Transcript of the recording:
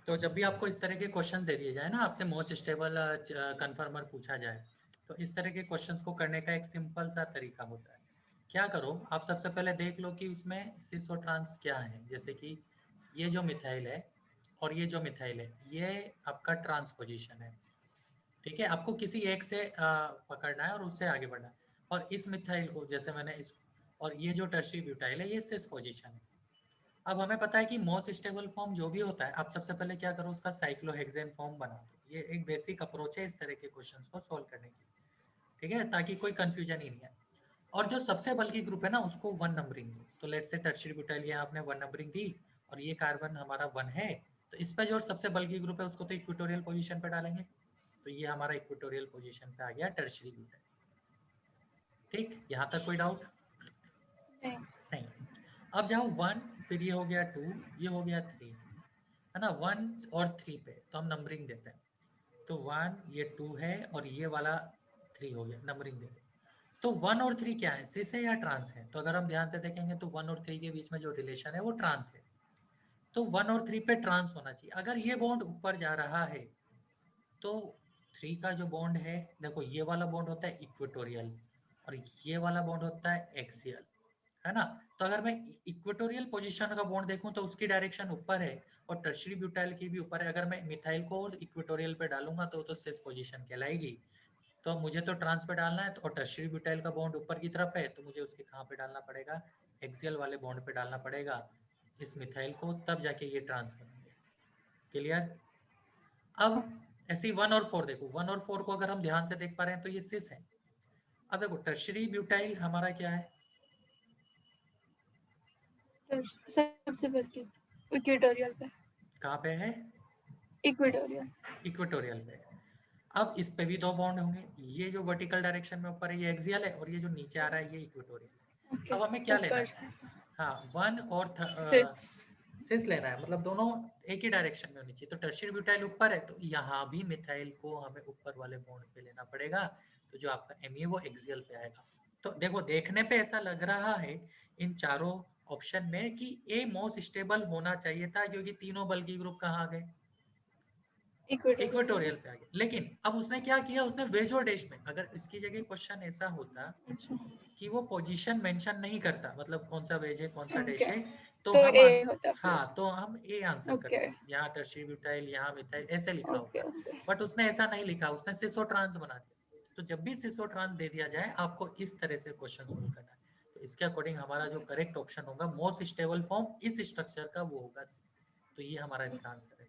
तो जब भी आपको इस तरह के क्वेश्चन दे दिए जाए ना, आपसे मोस्ट स्टेबल कन्फर्मर पूछा जाए, तो इस तरह के क्वेश्चंस को करने का एक सिंपल सा तरीका होता है। क्या करो, आप सबसे पहले देख लो कि उसमें सिस और ट्रांस क्या है। जैसे कि ये जो मिथाइल है और ये जो मिथाइल है, ये आपका ट्रांस पोजीशन है। ठीक है, आपको किसी एक से पकड़ना है और उससे आगे बढ़ना है। और इस मिथाइल को, जैसे मैंने इस, और ये जो टर्शियरी ब्यूटाइल है, ये सिस पोजीशन है। अब हमें पता है कि मोस्ट स्टेबल फॉर्म जो भी होता है, आप सबसे पहले क्या करो, उसका साइक्लोहेक्सेन फॉर्म बना दो। ये एक बेसिक अप्रोच है इस तरह के क्वेश्चंस को सॉल्व करने की। ठीक है, ताकि कोई कंफ्यूजन ही नहीं है। और जो सबसे बल्कि ग्रुप है ना, उसको 1 नंबरिंग दो। तो लेट्स से टर्शियरी ब्यूटाइल यहाँ आपने 1 नंबरिंग दी, और ये कार्बन हमारा 1 है, तो इस पे जो सबसे बल्कि ग्रुप है उसको तो इक्वेटोरियल पोजीशन पे डालेंगे। तो ये हमारा इक्वेटोरियल पोजीशन पे आ गया टर्शियरी ब्यूटाइल। ठीक, यहाँ तक कोई डाउट नहीं। नहीं। अब जाओ 1, फिर ये हो गया 2, ये हो गया 3, है ना। 1 और 3 पे तो हम नंबरिंग देते हैं। तो 1, ये 2 है, और ये वाला 3 हो गया, नंबरिंग दे दो। तो 1 और 3 क्या है, सिस है या ट्रांस है? तो अगर हम ध्यान से देखेंगे तो 1 और 3 के बीच में जो रिलेशन है वो ट्रांस है। तो 1 और 3 पे ट्रांस होना चाहिए। अगर ये बॉन्ड ऊपर जा रहा है तो 3 का जो बॉन्ड है, देखो ये वाला बॉन्ड होता है इक्वेटोरियल, और ये वाला बॉन्ड होता है एक्सियल, है ना। तो अगर मैं इक्वेटोरियल पोजीशन का बॉन्ड देखूं तो उसकी डायरेक्शन ऊपर है, और टर्शियरी ब्यूटाइल की भी ऊपर है। अगर मैं मिथाइल को इक्वेटोरियल पे डालूंगा तो सिस पोजीशन कहलाएगी। तो अब मुझे तो ट्रांस पे डालना है, तो और टर्शियरी ब्यूटाइल का बॉन्ड ऊपर की तरफ है, तो मुझे उसके कहाँ पे डालना पड़ेगा, एक्सियल वाले बॉन्ड पे डालना पड़ेगा इस मिथाइल को, तब जाके ये ट्रांस बनेंगे। क्लियर? अब ऐसे ही 1 और 4 देखो, 1 और 4 को अगर हम ध्यान से देख पा रहे हैं तो ये सिस है। अब देखो टर्शियरी ब्यूटाइल हमारा क्या है, तो सबसे बल्कि इक्वेटोरियल पे। कहाँ पे है, इक्वेटोरियल। इक्वेटोरियल पे है। अब इस पे भी 2 बॉन्ड होंगे, ये जो वर्टिकल डायरेक्शन में ऊपर है ये एक्सियल है, और ये जो नीचे आ रहा है ये इक्वेटोरियल है। ओके। अब हमें क्या लेना ऊपर है, हाँ 1 और सिस। सिस लेना है, मतलब दोनों एक ही डायरेक्शन में होनी चाहिए। तो टर्शियरी ब्यूटाइल ऊपर है, तो यहाँ भी मिथाइल को हमें ऊपर वाले बॉन्ड पे लेना पड़ेगा। तो जो आपका एम है वो एक्सियल पे आएगा। तो देखो, देखने पे ऐसा लग रहा है इन चारों ऑप्शन में कि ए मोस्ट स्टेबल होना चाहिए था, क्योंकि तीनों बल्कि ग्रुप कहाँ आ गए, इक्वेटोरियल। इक्वेटोरियल पे आ गए। लेकिन अब उसने क्या किया, उसने वेज और डैश में, अगर इसकी जगह क्वेश्चन ऐसा होता अच्छा। कि वो पोजीशन मेंशन नहीं करता, मतलब कौन सा वेज है कौन सा डैश ओके, है, तो तो हम ए होता फिर। हाँ, तो हम ए आंसर ओके करते, यहाँ टर्शियरी ब्यूटाइल यहाँ मिथाइल ऐसे लिखा ओके होता। ओके। बट उसने ऐसा नहीं लिखा, उसने सिसो ट्रांस बना दिया। तो जब भी सिसो ट्रांस दे दिया जाए, आपको इस तरह से क्वेश्चन सोल्व करना है। तो इसके अकॉर्डिंग हमारा जो करेक्ट ऑप्शन होगा मोस्ट स्टेबल फॉर्म इस स्ट्रक्चर का, वो होगा C। तो ये हमारा इसका आंसर है।